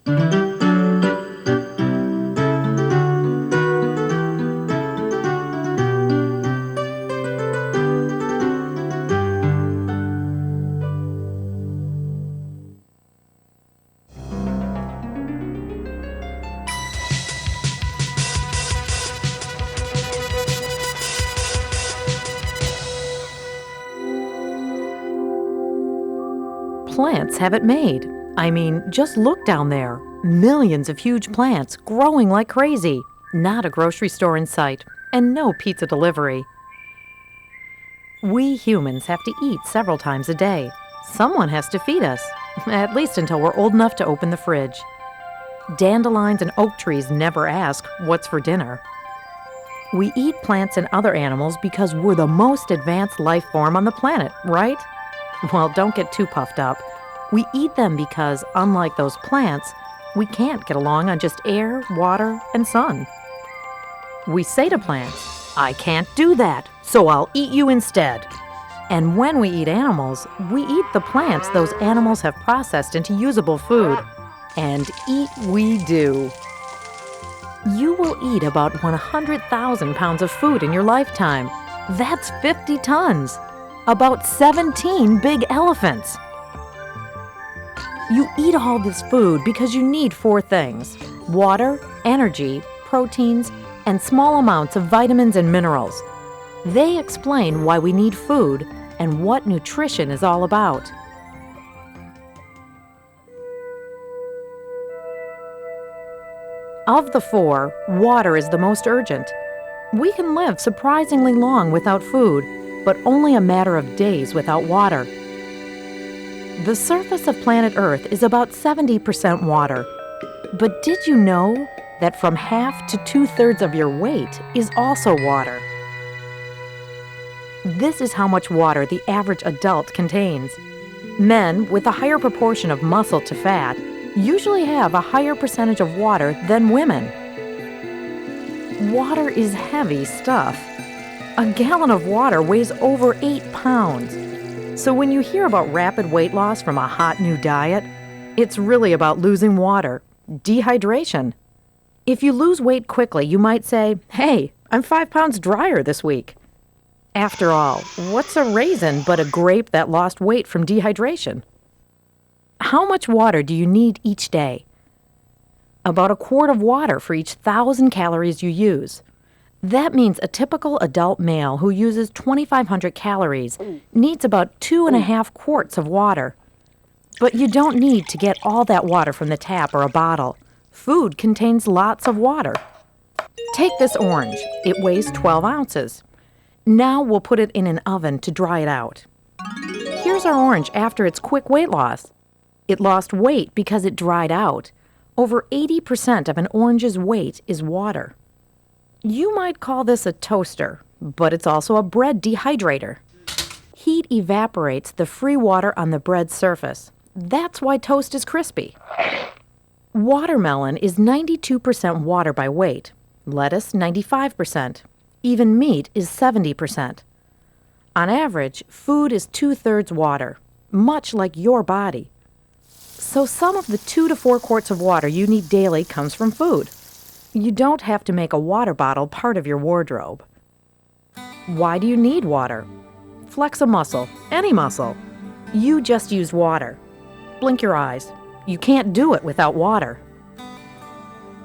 Plants have it made. I mean, just look down there. Millions of huge plants growing like crazy. Not a grocery store in sight, and no pizza delivery. We humans have to eat several times a day. Someone has to feed us, at least until we're old enough to open the fridge. Dandelions and oak trees never ask, "What's for dinner?" We eat plants and other animals because we're the most advanced life form on the planet, right? Well, don't get too puffed up. We eat them because, unlike those plants, we can't get along on just air, water, and sun. We say to plants, "I can't do that, so I'll eat you instead." And when we eat animals, we eat the plants those animals have processed into usable food. And eat we do. You will eat about 100,000 pounds of food in your lifetime. That's 50 tons. About 17 big elephants. You eat all this food because you need 4 things: water, energy, proteins, and small amounts of vitamins and minerals. They explain why we need food and what nutrition is all about. Of the 4, water is the most urgent. We can live surprisingly long without food, but only a matter of days without water. The surface of planet Earth is about 70% water. But did you know that from half to 2/3 of your weight is also water? This is how much water the average adult contains. Men with a higher proportion of muscle to fat usually have a higher percentage of water than women. Water is heavy stuff. A gallon of water weighs over 8 pounds. So when you hear about rapid weight loss from a hot new diet, it's really about losing water, dehydration. If you lose weight quickly, you might say, "Hey, I'm 5 pounds drier this week." After all, what's a raisin but a grape that lost weight from dehydration? How much water do you need each day? About a quart of water for each 1,000 calories you use. That means a typical adult male who uses 2,500 calories needs about 2.5 quarts of water. But you don't need to get all that water from the tap or a bottle. Food contains lots of water. Take this orange. It weighs 12 ounces. Now we'll put it in an oven to dry it out. Here's our orange after its quick weight loss. It lost weight because it dried out. Over 80% of an orange's weight is water. You might call this a toaster, but it's also a bread dehydrator. Heat evaporates the free water on the bread's surface. That's why toast is crispy. Watermelon is 92% water by weight. Lettuce, 95%. Even meat is 70%. On average, food is 2/3 water, much like your body. So some of the 2 to 4 quarts of water you need daily comes from food. You don't have to make a water bottle part of your wardrobe. Why do you need water? Flex a muscle, any muscle. You just use water. Blink your eyes. You can't do it without water.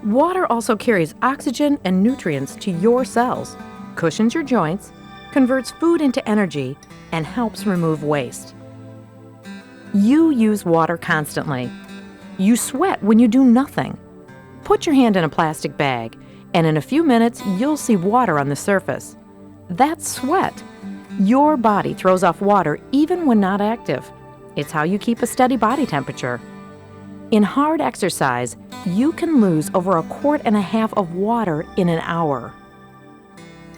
Water also carries oxygen and nutrients to your cells, cushions your joints, converts food into energy, and helps remove waste. You use water constantly. You sweat when you do nothing. Put your hand in a plastic bag, and in a few minutes, you'll see water on the surface. That's sweat. Your body throws off water even when not active. It's how you keep a steady body temperature. In hard exercise, you can lose over 1.5 quarts of water in an hour.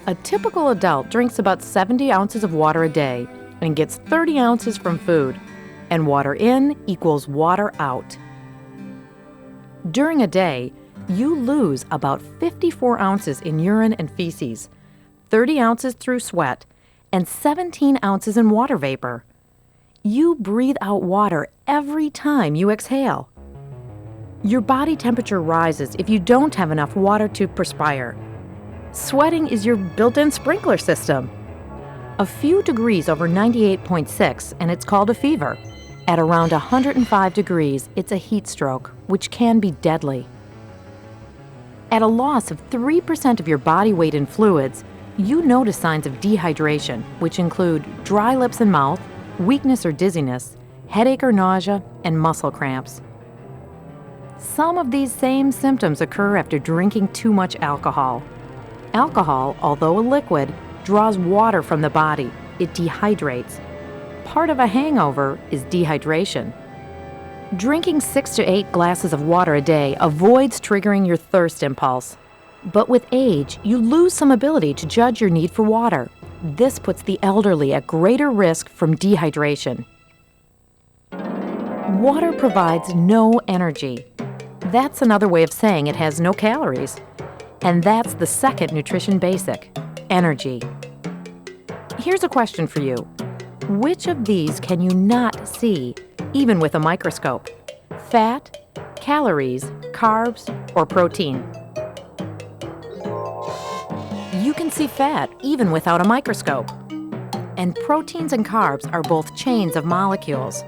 A typical adult drinks about 70 ounces of water a day and gets 30 ounces from food, and water in equals water out. During a day, you lose about 54 ounces in urine and feces, 30 ounces through sweat, and 17 ounces in water vapor. You breathe out water every time you exhale. Your body temperature rises if you don't have enough water to perspire. Sweating is your built-in sprinkler system. A few degrees over 98.6 and it's called a fever. At around 105 degrees, it's a heat stroke, which can be deadly. At a loss of 3% of your body weight in fluids, you notice signs of dehydration, which include dry lips and mouth, weakness or dizziness, headache or nausea, and muscle cramps. Some of these same symptoms occur after drinking too much alcohol. Alcohol, although a liquid, draws water from the body. It dehydrates. Part of a hangover is dehydration. Drinking 6 to 8 glasses of water a day avoids triggering your thirst impulse. But with age, you lose some ability to judge your need for water. This puts the elderly at greater risk from dehydration. Water provides no energy. That's another way of saying it has no calories. And that's the second nutrition basic, energy. Here's a question for you. Which of these can you not see, even with a microscope? Fat, calories, carbs, or protein? You can see fat even without a microscope. And proteins and carbs are both chains of molecules.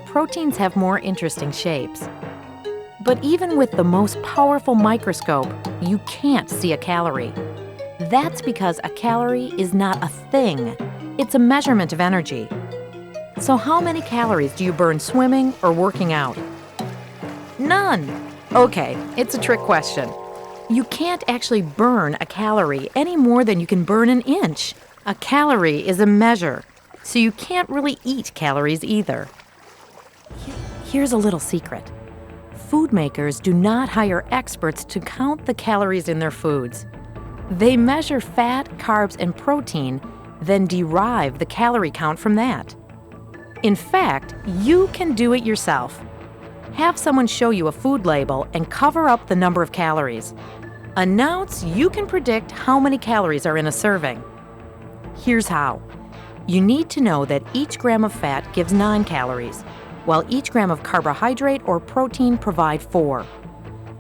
Proteins have more interesting shapes. But even with the most powerful microscope, you can't see a calorie. That's because a calorie is not a thing. It's a measurement of energy. So how many calories do you burn swimming or working out? None. Okay, it's a trick question. You can't actually burn a calorie any more than you can burn an inch. A calorie is a measure, so you can't really eat calories either. Here's a little secret. Food makers do not hire experts to count the calories in their foods. They measure fat, carbs, and protein, then derive the calorie count from that. In fact, you can do it yourself. Have someone show you a food label and cover up the number of calories. Announce you can predict how many calories are in a serving. Here's how. You need to know that each gram of fat gives 9 calories, while each gram of carbohydrate or protein provide 4.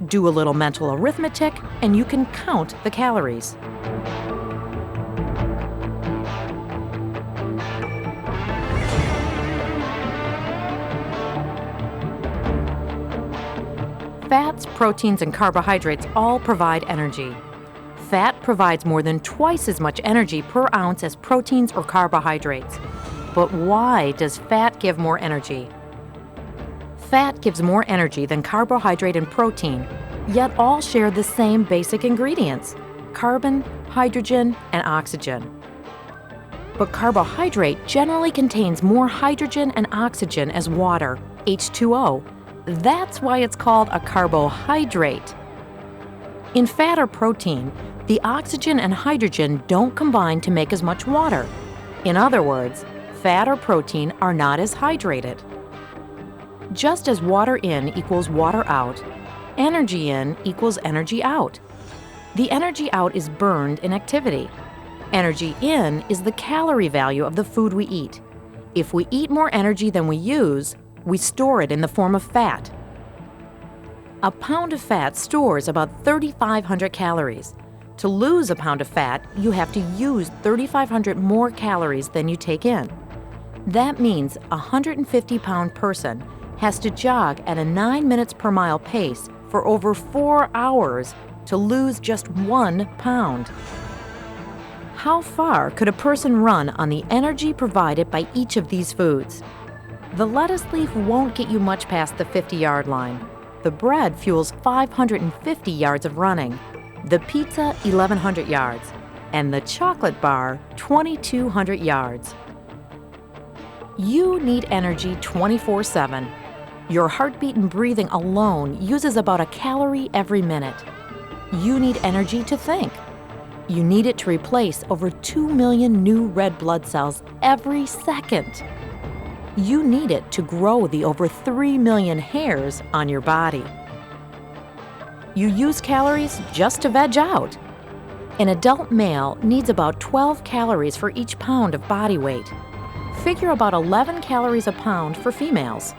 Do a little mental arithmetic, and you can count the calories. Fats, proteins, and carbohydrates all provide energy. Fat provides more than twice as much energy per ounce as proteins or carbohydrates. But why does fat give more energy? Fat gives more energy than carbohydrate and protein, yet all share the same basic ingredients: carbon, hydrogen, and oxygen. But carbohydrate generally contains more hydrogen and oxygen as water, H2O. That's why it's called a carbohydrate. In fat or protein, the oxygen and hydrogen don't combine to make as much water. In other words, fat or protein are not as hydrated. Just as water in equals water out, energy in equals energy out. The energy out is burned in activity. Energy in is the calorie value of the food we eat. If we eat more energy than we use, we store it in the form of fat. A pound of fat stores about 3,500 calories. To lose a pound of fat, you have to use 3,500 more calories than you take in. That means a 150-pound person has to jog at a 9 minutes per mile pace for over 4 hours to lose just 1 pound. How far could a person run on the energy provided by each of these foods? The lettuce leaf won't get you much past the 50-yard line. The bread fuels 550 yards of running, the pizza 1,100 yards, and the chocolate bar 2,200 yards. You need energy 24/7. Your heartbeat and breathing alone uses about a calorie every minute. You need energy to think. You need it to replace over 2 million new red blood cells every second. You need it to grow the over 3 million hairs on your body. You use calories just to veg out. An adult male needs about 12 calories for each pound of body weight. Figure about 11 calories a pound for females.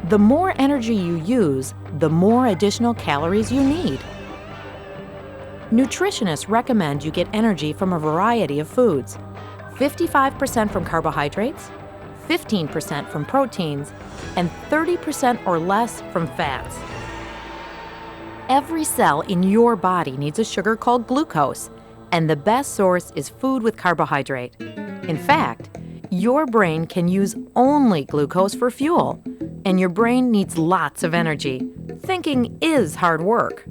The more energy you use, the more additional calories you need. Nutritionists recommend you get energy from a variety of foods: 55% from carbohydrates, 15% from proteins, and 30% or less from fats. Every cell in your body needs a sugar called glucose, and the best source is food with carbohydrate. In fact, your brain can use only glucose for fuel, and your brain needs lots of energy. Thinking is hard work.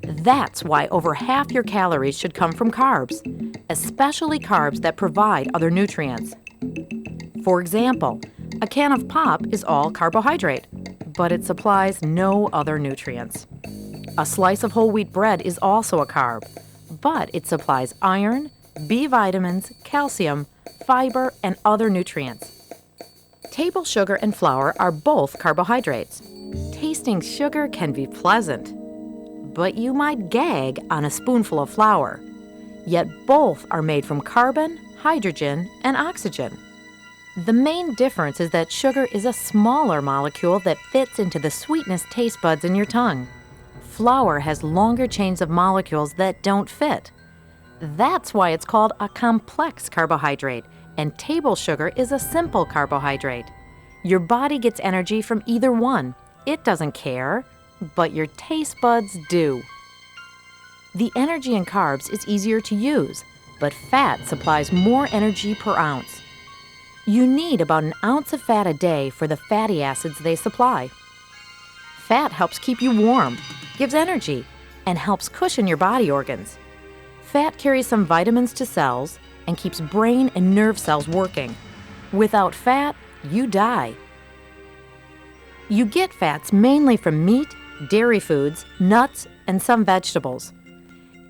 That's why over half your calories should come from carbs, especially carbs that provide other nutrients. For example, a can of pop is all carbohydrate, but it supplies no other nutrients. A slice of whole wheat bread is also a carb, but it supplies iron, B vitamins, calcium, fiber, and other nutrients. Table sugar and flour are both carbohydrates. Tasting sugar can be pleasant, but you might gag on a spoonful of flour. Yet both are made from carbon, hydrogen, and oxygen. The main difference is that sugar is a smaller molecule that fits into the sweetness taste buds in your tongue. Flour has longer chains of molecules that don't fit. That's why it's called a complex carbohydrate, and table sugar is a simple carbohydrate. Your body gets energy from either one. It doesn't care, but your taste buds do. The energy in carbs is easier to use, but fat supplies more energy per ounce. You need about an ounce of fat a day for the fatty acids they supply. Fat helps keep you warm, gives energy, and helps cushion your body organs. Fat carries some vitamins to cells and keeps brain and nerve cells working. Without fat, you die. You get fats mainly from meat, dairy foods, nuts, and some vegetables.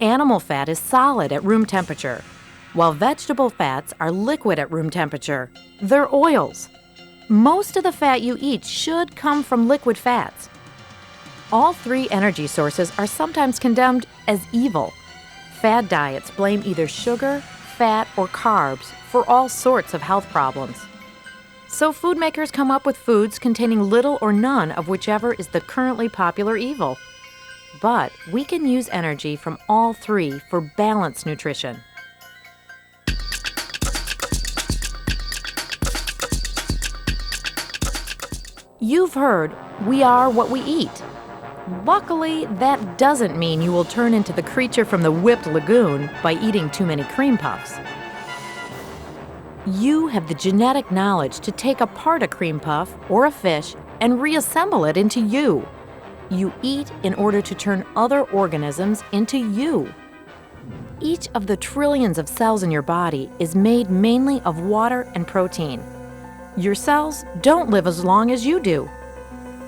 Animal fat is solid at room temperature, while vegetable fats are liquid at room temperature. They're oils. Most of the fat you eat should come from liquid fats. All three energy sources are sometimes condemned as evil. Fad diets blame either sugar, fat, or carbs for all sorts of health problems. So food makers come up with foods containing little or none of whichever is the currently popular evil. But we can use energy from all three for balanced nutrition. You've heard, we are what we eat. Luckily, that doesn't mean you will turn into the creature from the whipped lagoon by eating too many cream puffs. You have the genetic knowledge to take apart a cream puff or a fish and reassemble it into you. You eat in order to turn other organisms into you. Each of the trillions of cells in your body is made mainly of water and protein. Your cells don't live as long as you do.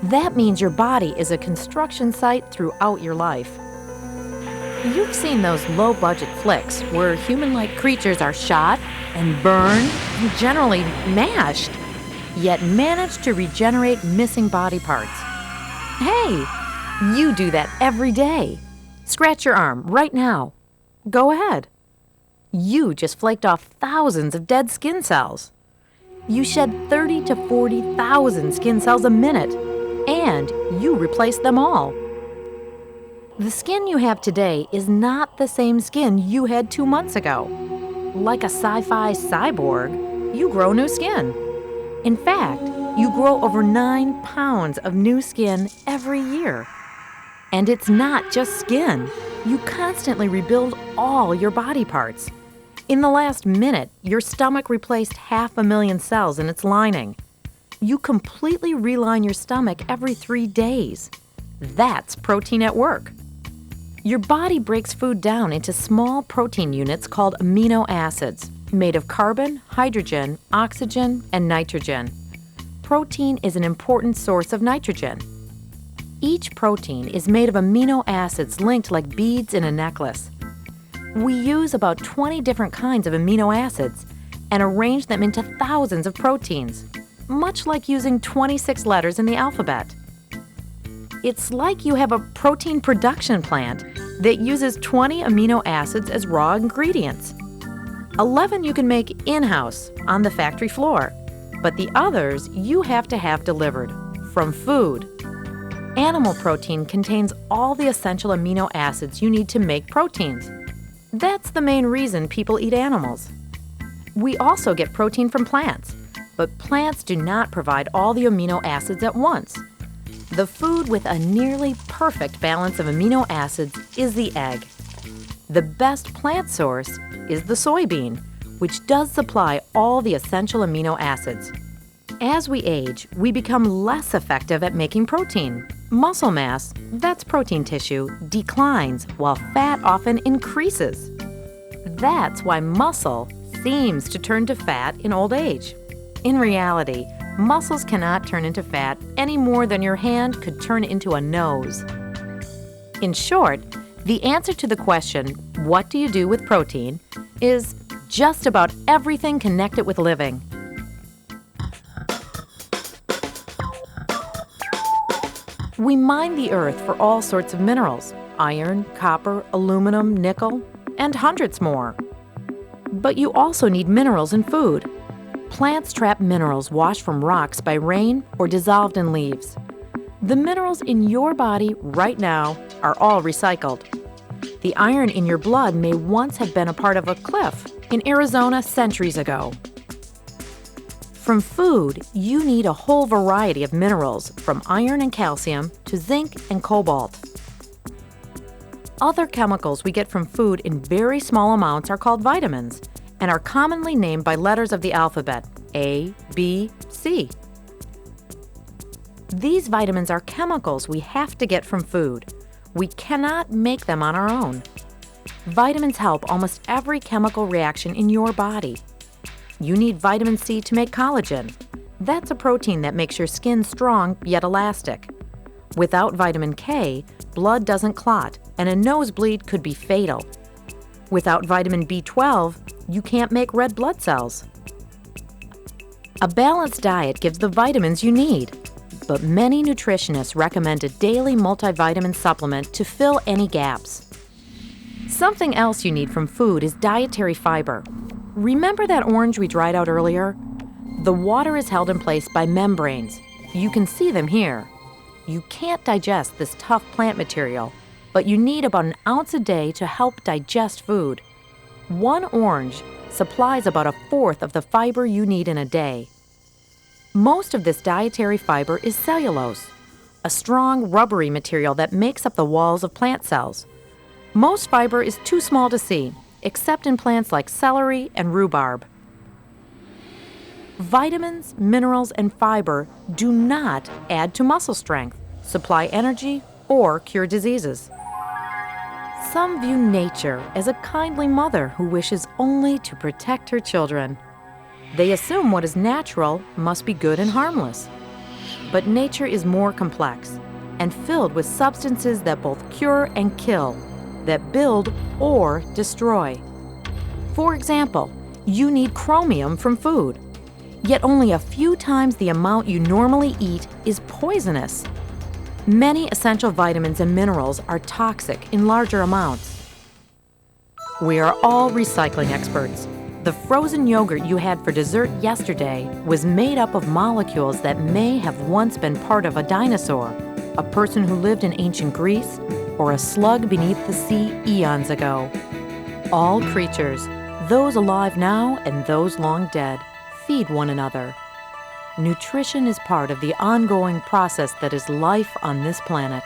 That means your body is a construction site throughout your life. You've seen those low-budget flicks where human-like creatures are shot and burned and generally mashed, yet manage to regenerate missing body parts. Hey, you do that every day. Scratch your arm right now. Go ahead. You just flaked off thousands of dead skin cells. You shed 30 to 40,000 skin cells a minute, and you replace them all. The skin you have today is not the same skin you had 2 months ago. Like a sci-fi cyborg, you grow new skin. In fact, you grow over 9 pounds of new skin every year. And it's not just skin. You constantly rebuild all your body parts. In the last minute, your stomach replaced 500,000 cells in its lining. You completely reline your stomach every 3 days. That's protein at work. Your body breaks food down into small protein units called amino acids, made of carbon, hydrogen, oxygen, and nitrogen. Protein is an important source of nitrogen. Each protein is made of amino acids linked like beads in a necklace. We use about 20 different kinds of amino acids and arrange them into thousands of proteins, much like using 26 letters in the alphabet. It's like you have a protein production plant that uses 20 amino acids as raw ingredients. 11 you can make in-house on the factory floor, but the others you have to have delivered from food. Animal protein contains all the essential amino acids you need to make proteins. That's the main reason people eat animals. We also get protein from plants, but plants do not provide all the amino acids at once. The food with a nearly perfect balance of amino acids is the egg. The best plant source is the soybean, which does supply all the essential amino acids. As we age, we become less effective at making protein. Muscle mass, that's protein tissue, declines while fat often increases. That's why muscle seems to turn to fat in old age. In reality, muscles cannot turn into fat any more than your hand could turn into a nose. In short, the answer to the question, what do you do with protein, is just about everything connected with living. We mine the earth for all sorts of minerals: iron, copper, aluminum, nickel, and hundreds more. But you also need minerals in food. Plants trap minerals washed from rocks by rain or dissolved in leaves. The minerals in your body right now are all recycled. The iron in your blood may once have been a part of a cliff in Arizona centuries ago. From food, you need a whole variety of minerals, from iron and calcium to zinc and cobalt. Other chemicals we get from food in very small amounts are called vitamins and are commonly named by letters of the alphabet: A, B, C. These vitamins are chemicals we have to get from food. We cannot make them on our own. Vitamins help almost every chemical reaction in your body. You need vitamin C to make collagen. That's a protein that makes your skin strong yet elastic. Without vitamin K, blood doesn't clot, and a nosebleed could be fatal. Without vitamin B12, you can't make red blood cells. A balanced diet gives the vitamins you need, but many nutritionists recommend a daily multivitamin supplement to fill any gaps. Something else you need from food is dietary fiber. Remember that orange we dried out earlier? The water is held in place by membranes. You can see them here. You can't digest this tough plant material, but you need about an ounce a day to help digest food. One orange supplies about a fourth of the fiber you need in a day. Most of this dietary fiber is cellulose, a strong, rubbery material that makes up the walls of plant cells. Most fiber is too small to see, except in plants like celery and rhubarb. Vitamins, minerals, and fiber do not add to muscle strength, supply energy, or cure diseases. Some view nature as a kindly mother who wishes only to protect her children. They assume what is natural must be good and harmless. But nature is more complex and filled with substances that both cure and kill, that build or destroy. For example, you need chromium from food, yet only a few times the amount you normally eat is poisonous. Many essential vitamins and minerals are toxic in larger amounts. We are all recycling experts. The frozen yogurt you had for dessert yesterday was made up of molecules that may have once been part of a dinosaur, a person who lived in ancient Greece, or a slug beneath the sea eons ago. All creatures, those alive now and those long dead, feed one another. Nutrition is part of the ongoing process that is life on this planet.